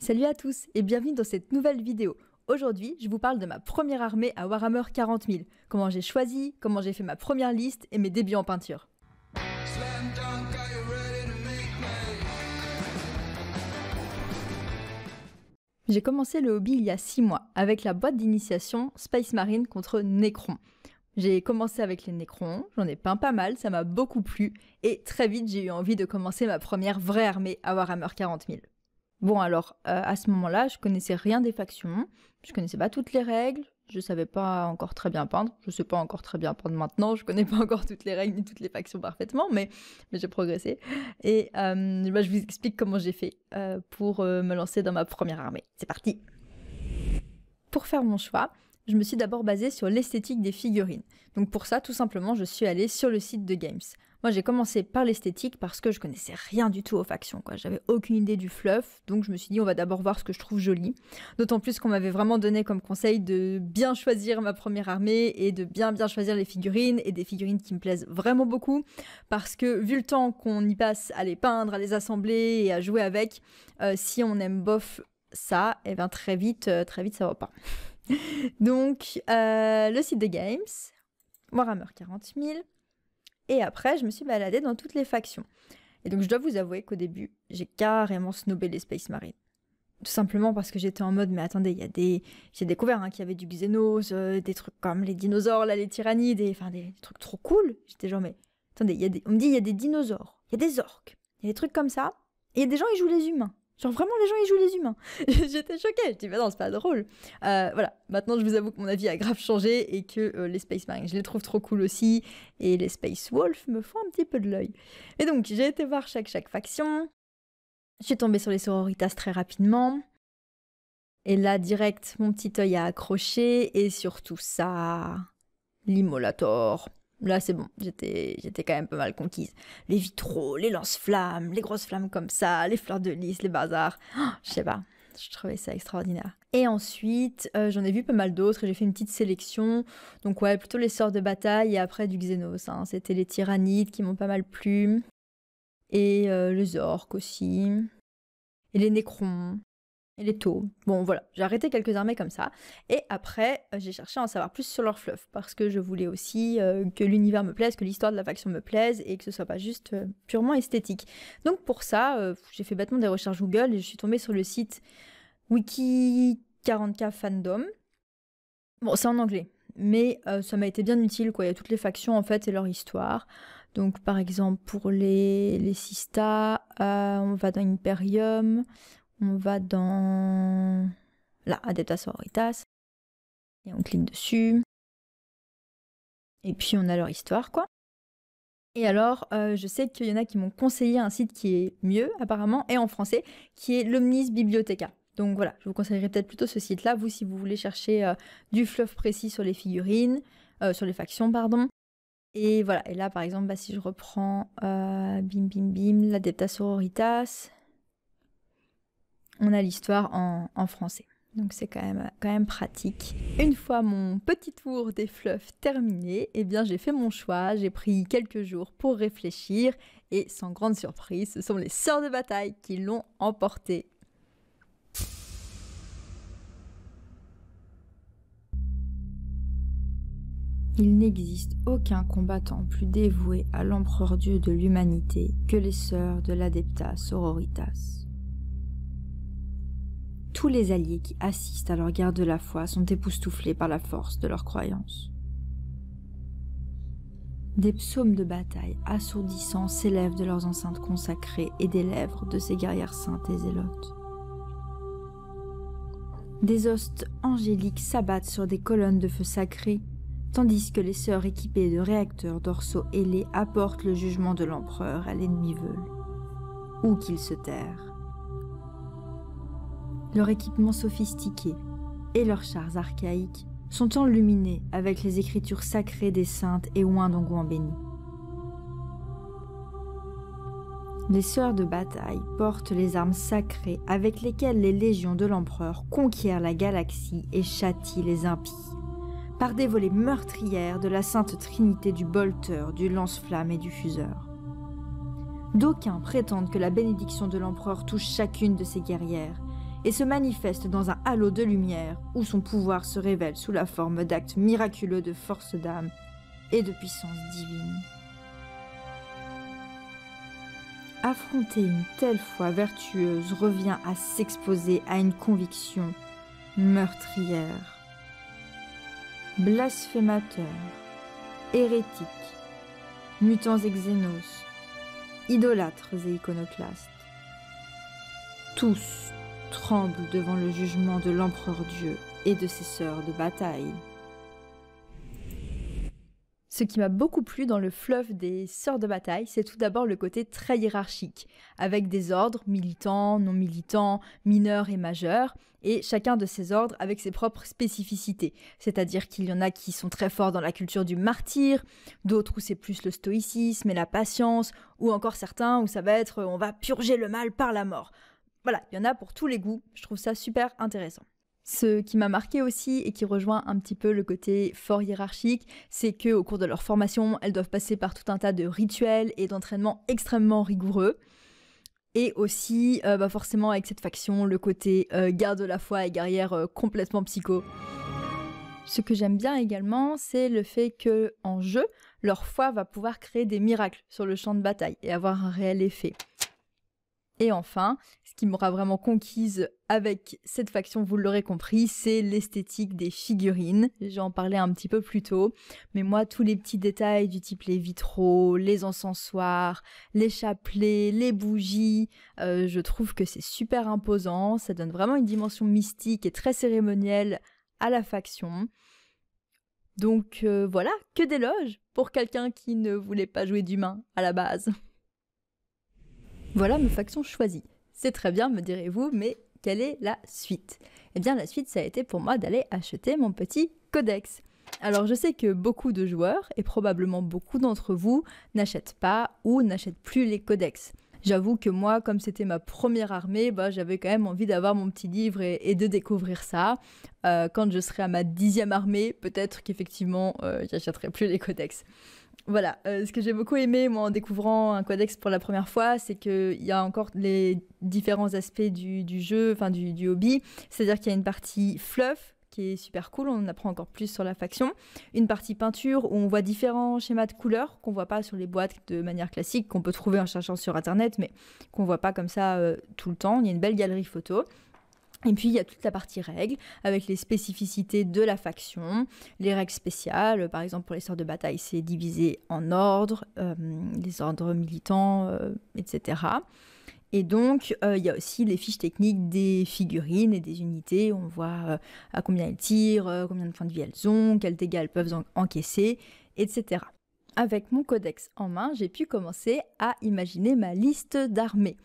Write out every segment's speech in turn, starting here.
Salut à tous et bienvenue dans cette nouvelle vidéo. Aujourd'hui, je vous parle de ma première armée à Warhammer 40 000, comment j'ai choisi, comment j'ai fait ma première liste et mes débuts en peinture. J'ai commencé le hobby il y a 6 mois avec la boîte d'initiation Space Marine contre Necrons. J'ai commencé avec les Necrons, j'en ai peint pas mal, ça m'a beaucoup plu et très vite j'ai eu envie de commencer ma première vraie armée à Warhammer 40 000. Bon alors, à ce moment-là, je connaissais rien des factions, je connaissais pas toutes les règles, je savais pas encore très bien peindre, je sais pas encore très bien peindre maintenant, je connais pas encore toutes les règles ni toutes les factions parfaitement, mais j'ai progressé. Et je vous explique comment j'ai fait pour me lancer dans ma première armée. C'est parti! Pour faire mon choix, je me suis d'abord basée sur l'esthétique des figurines. Donc pour ça, tout simplement, je suis allée sur le site de Games. Moi, j'ai commencé par l'esthétique parce que je connaissais rien du tout aux factions, quoi. J'avais aucune idée du fluff, donc je me suis dit, on va d'abord voir ce que je trouve joli. D'autant plus qu'on m'avait vraiment donné comme conseil de bien choisir ma première armée et de bien choisir les figurines, et des figurines qui me plaisent vraiment beaucoup, parce que vu le temps qu'on y passe à les peindre, à les assembler et à jouer avec, si on aime bof ça, et bien très vite ça va pas. Donc, le site de Games, Warhammer 40 000, et après, je me suis baladée dans toutes les factions. Et donc, je dois vous avouer qu'au début, j'ai carrément snobé les Space Marines. Tout simplement parce que j'étais en mode, mais attendez, j'ai découvert qu'il y avait du Xenos, des trucs comme les dinosaures, là, les tyrannides, des trucs trop cool. J'étais genre, mais attendez, on me dit il y a des dinosaures, il y a des orques, il y a des trucs comme ça, et il y a des gens qui jouent les humains. Genre vraiment, les gens, ils jouent les humains. J'étais choquée. Je dis, bah non, c'est pas drôle. Voilà, maintenant, je vous avoue que mon avis a grave changé et que les Space Marines, je les trouve trop cool aussi. Et les Space Wolves me font un petit peu de l'œil. Et donc, j'ai été voir chaque faction. Je suis tombée sur les sororitas très rapidement. Et là, direct, mon petit œil a accroché. Et surtout ça, l'Immolator. Là, c'est bon, j'étais quand même pas mal conquise. Les vitraux, les lance-flammes, les grosses flammes comme ça, les fleurs de lys, les bazars. Oh, je sais pas, je trouvais ça extraordinaire. Et ensuite, j'en ai vu pas mal d'autres et j'ai fait une petite sélection. Donc ouais, plutôt les sorts de bataille et après du Xenos. C'était les tyrannides qui m'ont pas mal plu. Et les orques aussi. Et les nécrons. Et les taux. Bon voilà, j'ai arrêté quelques armées comme ça. Et après, j'ai cherché à en savoir plus sur leur fluff. Parce que je voulais aussi que l'univers me plaise, que l'histoire de la faction me plaise. Et que ce soit pas juste purement esthétique. Donc pour ça, j'ai fait bêtement des recherches Google. Et je suis tombée sur le site Wiki 40K Fandom. Bon, c'est en anglais. Mais ça m'a été bien utile, quoi. Il y a toutes les factions en fait et leur histoire. Donc par exemple pour les Sistas, on va dans Imperium. On va dans la Adepta Sororitas et on clique dessus. Et puis on a leur histoire, quoi. Et alors, je sais qu'il y en a qui m'ont conseillé un site qui est mieux, apparemment, et en français, qui est l'Omnis Bibliotheca. Donc voilà, je vous conseillerais peut-être plutôt ce site-là, vous, si vous voulez chercher du fluff précis sur les figurines, sur les factions, pardon. Et voilà, et là, par exemple, si je reprends l'Adepta Sororitas, on a l'histoire en français. Donc c'est quand même pratique. Une fois mon petit tour des fluffs terminé, eh bien j'ai fait mon choix, j'ai pris quelques jours pour réfléchir et sans grande surprise, ce sont les sœurs de bataille qui l'ont emporté. Il n'existe aucun combattant plus dévoué à l'empereur Dieu de l'humanité que les sœurs de l'Adepta Sororitas. Tous les alliés qui assistent à leur guerre de la foi sont époustouflés par la force de leur croyance. Des psaumes de bataille assourdissants s'élèvent de leurs enceintes consacrées et des lèvres de ces guerrières saintes et zélotes. Des hostes angéliques s'abattent sur des colonnes de feu sacré, tandis que les sœurs équipées de réacteurs dorsaux ailés apportent le jugement de l'empereur à l'ennemi veule, ou qu'il se terre. Leur équipement sophistiqué et leurs chars archaïques sont enluminés avec les écritures sacrées des saintes et oints d'Ongouan béni. Les sœurs de bataille portent les armes sacrées avec lesquelles les légions de l'empereur conquièrent la galaxie et châtient les impies, par des volées meurtrières de la sainte trinité du bolteur, du lance-flamme et du fuseur. D'aucuns prétendent que la bénédiction de l'empereur touche chacune de ces guerrières, et se manifeste dans un halo de lumière où son pouvoir se révèle sous la forme d'actes miraculeux de force d'âme et de puissance divine. Affronter une telle foi vertueuse revient à s'exposer à une conviction meurtrière. Blasphémateurs, hérétiques, mutants et xénos, idolâtres et iconoclastes, tous tremblent devant le jugement de l'empereur Dieu et de ses sœurs de bataille. Ce qui m'a beaucoup plu dans le fluff des sœurs de bataille, c'est tout d'abord le côté très hiérarchique, avec des ordres militants, non militants, mineurs et majeurs, et chacun de ces ordres avec ses propres spécificités. C'est-à-dire qu'il y en a qui sont très forts dans la culture du martyr, d'autres où c'est plus le stoïcisme et la patience, ou encore certains où ça va être on va purger le mal par la mort. Voilà, il y en a pour tous les goûts, je trouve ça super intéressant. Ce qui m'a marqué aussi et qui rejoint un petit peu le côté fort hiérarchique, c'est qu'au cours de leur formation, elles doivent passer par tout un tas de rituels et d'entraînements extrêmement rigoureux. Et aussi, forcément avec cette faction, le côté garde de la foi et guerrière complètement psycho. Ce que j'aime bien également, c'est le fait que en jeu, leur foi va pouvoir créer des miracles sur le champ de bataille et avoir un réel effet. Et enfin, ce qui m'aura vraiment conquise avec cette faction, vous l'aurez compris, c'est l'esthétique des figurines. J'en parlais un petit peu plus tôt, mais moi, tous les petits détails du type les vitraux, les encensoirs, les chapelets, les bougies, je trouve que c'est super imposant. Ça donne vraiment une dimension mystique et très cérémonielle à la faction. Donc voilà, que d'éloges pour quelqu'un qui ne voulait pas jouer d'humain à la base. Voilà mes factions choisies. C'est très bien, me direz-vous, mais quelle est la suite? Eh bien, la suite, ça a été pour moi d'aller acheter mon petit codex. Alors, je sais que beaucoup de joueurs, et probablement beaucoup d'entre vous, n'achètent pas ou n'achètent plus les codex. J'avoue que moi, comme c'était ma première armée, j'avais quand même envie d'avoir mon petit livre et de découvrir ça. Quand je serai à ma 10e armée, peut-être qu'effectivement, j'achèterai plus les codex. Voilà, ce que j'ai beaucoup aimé moi en découvrant un codex pour la première fois, c'est qu'il y a encore les différents aspects du jeu, enfin du hobby. C'est-à-dire qu'il y a une partie fluff qui est super cool, on en apprend encore plus sur la faction. Une partie peinture où on voit différents schémas de couleurs qu'on voit pas sur les boîtes de manière classique, qu'on peut trouver en cherchant sur internet, mais qu'on voit pas comme ça tout le temps. Il y a une belle galerie photo. Et puis il y a toute la partie règles, avec les spécificités de la faction, les règles spéciales, par exemple pour les sorts de bataille, c'est divisé en ordres, les ordres militants, etc. Et donc il y a aussi les fiches techniques des figurines et des unités, on voit à combien elles tirent, combien de points de vie elles ont, quels dégâts elles peuvent encaisser, etc. Avec mon codex en main, j'ai pu commencer à imaginer ma liste d'armées.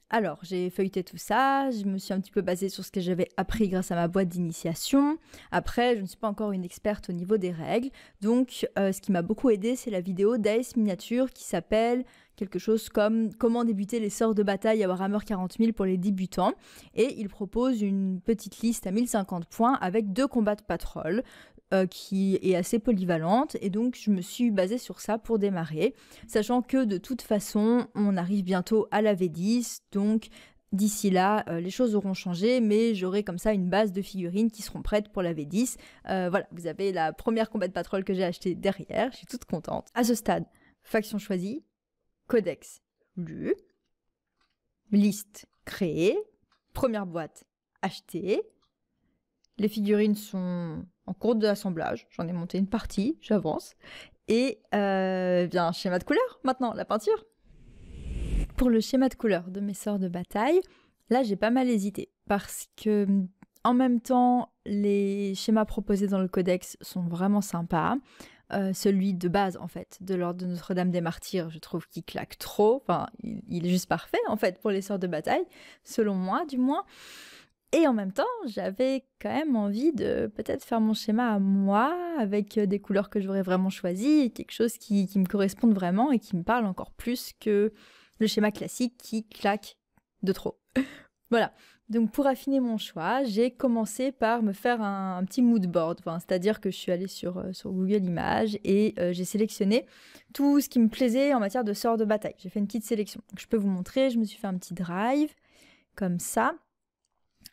Alors, j'ai feuilleté tout ça, je me suis un petit peu basée sur ce que j'avais appris grâce à ma boîte d'initiation. Après, je ne suis pas encore une experte au niveau des règles, donc ce qui m'a beaucoup aidé, c'est la vidéo d'Ace Miniature qui s'appelle quelque chose comme « Comment débuter les sorts de bataille à Warhammer 40 000 pour les débutants ». Et il propose une petite liste à 1050 points avec 2 combats de patrol, qui est assez polyvalente, et donc je me suis basée sur ça pour démarrer, sachant que de toute façon on arrive bientôt à la V10, donc d'ici là les choses auront changé, mais j'aurai comme ça une base de figurines qui seront prêtes pour la V10. Voilà, vous avez la première combat de patrol que j'ai achetée derrière, je suis toute contente. À ce stade, faction choisie, codex lu, liste créée, première boîte achetée. Les figurines sont en cours d'assemblage, j'en ai monté une partie, j'avance. Et bien, schéma de couleur maintenant, la peinture. Pour le schéma de couleur de mes sorts de bataille, là j'ai pas mal hésité parce que en même temps, les schémas proposés dans le codex sont vraiment sympas. Celui de base en fait, de l'ordre de Notre-Dame des Martyrs, je trouve qu'il claque trop. Enfin, il est juste parfait en fait pour les sorts de bataille, selon moi du moins. Et en même temps, j'avais quand même envie de peut-être faire mon schéma à moi, avec des couleurs que j'aurais vraiment choisies, et quelque chose qui me corresponde vraiment et qui me parle encore plus que le schéma classique qui claque de trop. Voilà, donc pour affiner mon choix, j'ai commencé par me faire un petit mood board, c'est-à-dire que je suis allée sur Google Images et j'ai sélectionné tout ce qui me plaisait en matière de sorts de bataille. J'ai fait une petite sélection. Donc, je peux vous montrer, je me suis fait un petit drive, comme ça.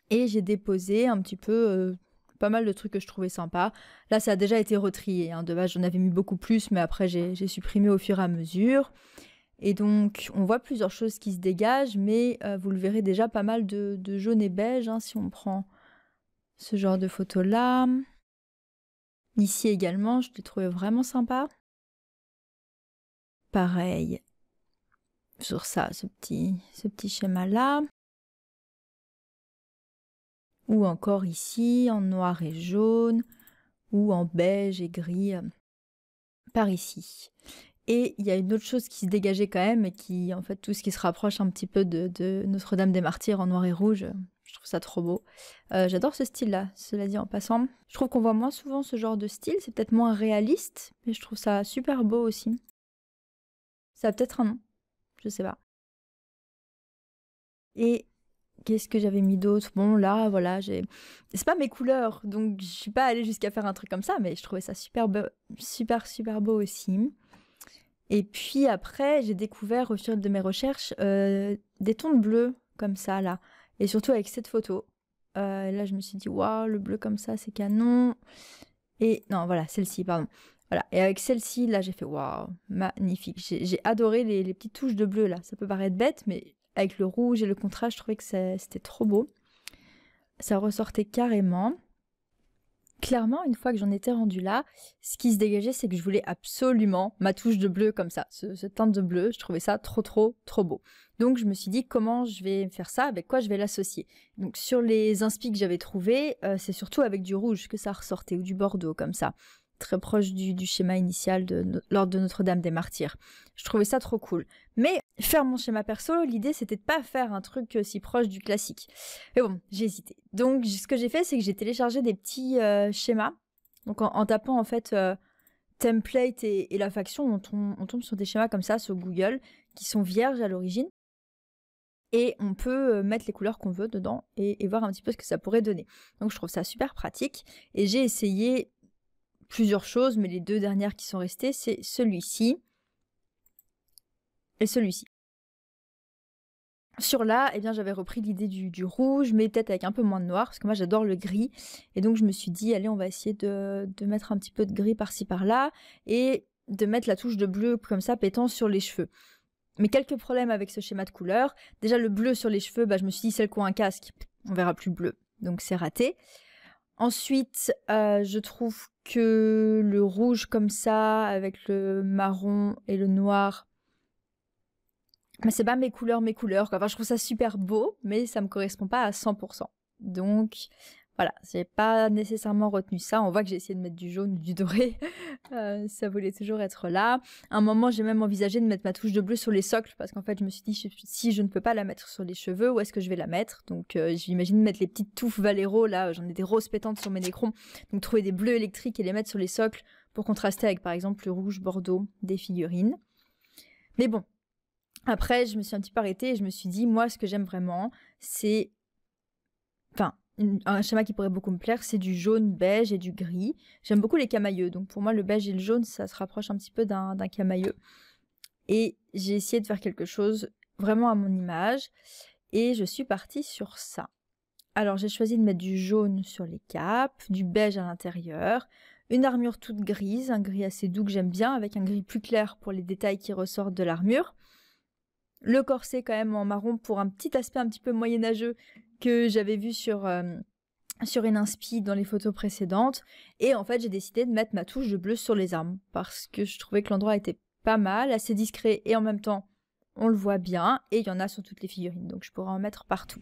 Et j'ai déposé un petit peu pas mal de trucs que je trouvais sympas. Là, ça a déjà été retrié, hein. De base, j'en avais mis beaucoup plus, mais après, j'ai supprimé au fur et à mesure. Et donc, on voit plusieurs choses qui se dégagent, mais vous le verrez déjà, pas mal de jaune et beige, hein, si on prend ce genre de photos-là. Ici également, je l'ai trouvé vraiment sympa. Pareil sur ça, ce petit schéma-là. Ou encore ici, en noir et jaune, ou en beige et gris, par ici. Et il y a une autre chose qui se dégageait quand même, et qui, en fait, tout ce qui se rapproche un petit peu de Notre-Dame des Martyrs en noir et rouge, je trouve ça trop beau. J'adore ce style-là, cela dit en passant. Je trouve qu'on voit moins souvent ce genre de style, c'est peut-être moins réaliste, mais je trouve ça super beau aussi. Ça a peut-être un nom, je sais pas. Et qu'est-ce que j'avais mis d'autre? Bon, là, voilà, c'est pas mes couleurs, donc je suis pas allée jusqu'à faire un truc comme ça, mais je trouvais ça super beau, super beau aussi. Et puis après, j'ai découvert au fil de mes recherches des tons de bleu comme ça, là. Et surtout avec cette photo. Là, je me suis dit, waouh, le bleu comme ça, c'est canon. Et non, voilà, celle-ci, pardon. Voilà. Et avec celle-ci, là, j'ai fait, waouh, magnifique. J'ai adoré les petites touches de bleu, là. Ça peut paraître bête, mais avec le rouge et le contraste, je trouvais que c'était trop beau. Ça ressortait carrément. Clairement, une fois que j'en étais rendue là, ce qui se dégageait, c'est que je voulais absolument ma touche de bleu comme ça, ce teinte de bleu. Je trouvais ça trop beau. Donc je me suis dit comment je vais faire ça, avec quoi je vais l'associer. Donc sur les inspi que j'avais trouvés, c'est surtout avec du rouge que ça ressortait, ou du bordeaux comme ça, très proche du schéma initial de l'ordre de Notre-Dame des Martyrs. Je trouvais ça trop cool. Mais faire mon schéma perso, l'idée c'était de pas faire un truc si proche du classique. Mais bon, j'ai hésité. Donc ce que j'ai fait, c'est que j'ai téléchargé des petits schémas. Donc en tapant en fait template et la faction, on tombe sur des schémas comme ça sur Google, qui sont vierges à l'origine. Et on peut mettre les couleurs qu'on veut dedans et voir un petit peu ce que ça pourrait donner. Donc je trouve ça super pratique. Et j'ai essayé plusieurs choses, mais les deux dernières qui sont restées, c'est celui-ci et celui-ci. Sur là, eh bien, j'avais repris l'idée du rouge, mais peut-être avec un peu moins de noir, parce que moi j'adore le gris. Et donc je me suis dit, allez, on va essayer de mettre un petit peu de gris par-ci par-là, et de mettre la touche de bleu comme ça, pétant sur les cheveux. Mais quelques problèmes avec ce schéma de couleur. Déjà le bleu sur les cheveux, je me suis dit, celle qui a un casque, on verra plus bleu, donc c'est raté. Ensuite, je trouve que le rouge comme ça, avec le marron et le noir, c'est pas mes couleurs, quoi. Enfin, je trouve ça super beau, mais ça me correspond pas à 100%. Donc, voilà, j'ai pas nécessairement retenu ça. On voit que j'ai essayé de mettre du jaune ou du doré. Ça voulait toujours être là. À un moment, j'ai même envisagé de mettre ma touche de bleu sur les socles, parce qu'en fait, je me suis dit, si je ne peux pas la mettre sur les cheveux, où est-ce que je vais la mettre? Donc, j'imagine mettre les petites touffes Valero, là, j'en ai des roses pétantes sur mes nécrons. Donc, trouver des bleus électriques et les mettre sur les socles pour contraster avec, par exemple, le rouge bordeaux des figurines. Mais bon. Après, je me suis un petit peu arrêtée et je me suis dit, moi, ce que j'aime vraiment, c'est... Enfin, un schéma qui pourrait beaucoup me plaire, c'est du jaune, beige et du gris. J'aime beaucoup les camailleux, donc pour moi, le beige et le jaune, ça se rapproche un petit peu d'un camailleux. Et j'ai essayé de faire quelque chose vraiment à mon image, et je suis partie sur ça. Alors, j'ai choisi de mettre du jaune sur les capes, du beige à l'intérieur, une armure toute grise, un gris assez doux que j'aime bien, avec un gris plus clair pour les détails qui ressortent de l'armure. Le corset quand même en marron pour un petit aspect un petit peu moyenâgeux que j'avais vu sur une inspi dans les photos précédentes. Et en fait, j'ai décidé de mettre ma touche de bleu sur les armes parce que je trouvais que l'endroit était pas mal, assez discret et en même temps, on le voit bien. Et il y en a sur toutes les figurines, donc je pourrais en mettre partout.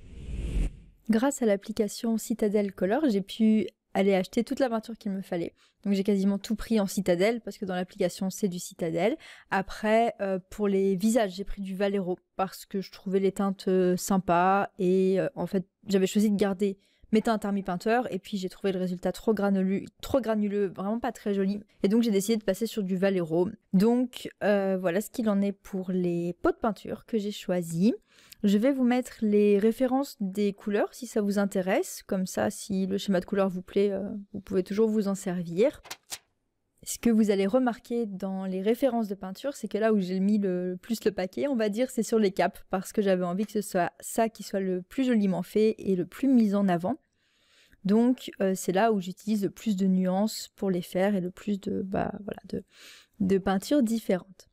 Grâce à l'application Citadel Color, j'ai pu aller acheter toute la peinture qu'il me fallait. Donc j'ai quasiment tout pris en Citadel, parce que dans l'application c'est du Citadel. Après, pour les visages, j'ai pris du Valero, parce que je trouvais les teintes sympas, et en fait, j'avais choisi de garder mes teintes Army Painter, et puis j'ai trouvé le résultat trop granuleux, vraiment pas très joli. Et donc j'ai décidé de passer sur du Valero. Donc voilà ce qu'il en est pour les pots de peinture que j'ai choisis. Je vais vous mettre les références des couleurs si ça vous intéresse. Comme ça, si le schéma de couleur vous plaît, vous pouvez toujours vous en servir. Ce que vous allez remarquer dans les références de peinture, c'est que là où j'ai mis le plus le paquet, on va dire, c'est sur les capes, parce que j'avais envie que ce soit ça qui soit le plus joliment fait et le plus mis en avant. Donc c'est là où j'utilise le plus de nuances pour les faire et le plus de peintures différentes.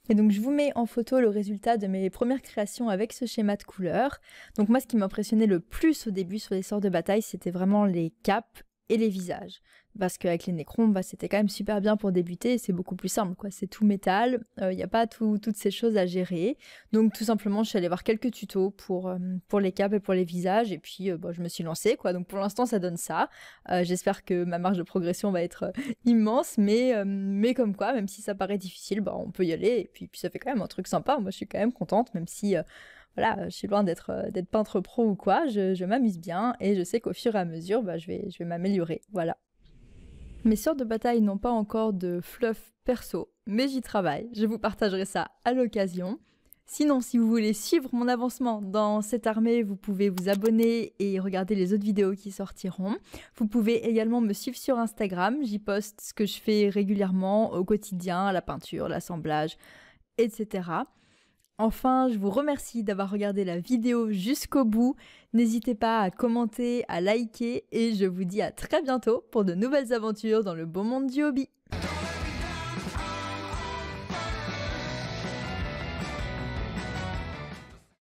Et donc je vous mets en photo le résultat de mes premières créations avec ce schéma de couleurs. Donc moi, ce qui m'impressionnait le plus au début sur les sorts de bataille, c'était vraiment les capes et les visages. Parce qu'avec les Nécrons, c'était quand même super bien pour débuter, c'est beaucoup plus simple, quoi. C'est tout métal, il n'y a pas toutes ces choses à gérer. Donc tout simplement, je suis allée voir quelques tutos pour les capes et pour les visages, et puis je me suis lancée, quoi. Donc pour l'instant, ça donne ça. J'espère que ma marge de progression va être immense, mais comme quoi, même si ça paraît difficile, on peut y aller, et puis ça fait quand même un truc sympa. Moi, je suis quand même contente, même si... voilà, je suis loin d'être peintre pro ou quoi, je m'amuse bien et je sais qu'au fur et à mesure, je vais m'améliorer, voilà. Mes sorts de bataille n'ont pas encore de fluff perso, mais j'y travaille, je vous partagerai ça à l'occasion. Sinon, si vous voulez suivre mon avancement dans cette armée, vous pouvez vous abonner et regarder les autres vidéos qui sortiront. Vous pouvez également me suivre sur Instagram, j'y poste ce que je fais régulièrement au quotidien, la peinture, l'assemblage, etc. Enfin, je vous remercie d'avoir regardé la vidéo jusqu'au bout. N'hésitez pas à commenter, à liker et je vous dis à très bientôt pour de nouvelles aventures dans le beau monde du hobby.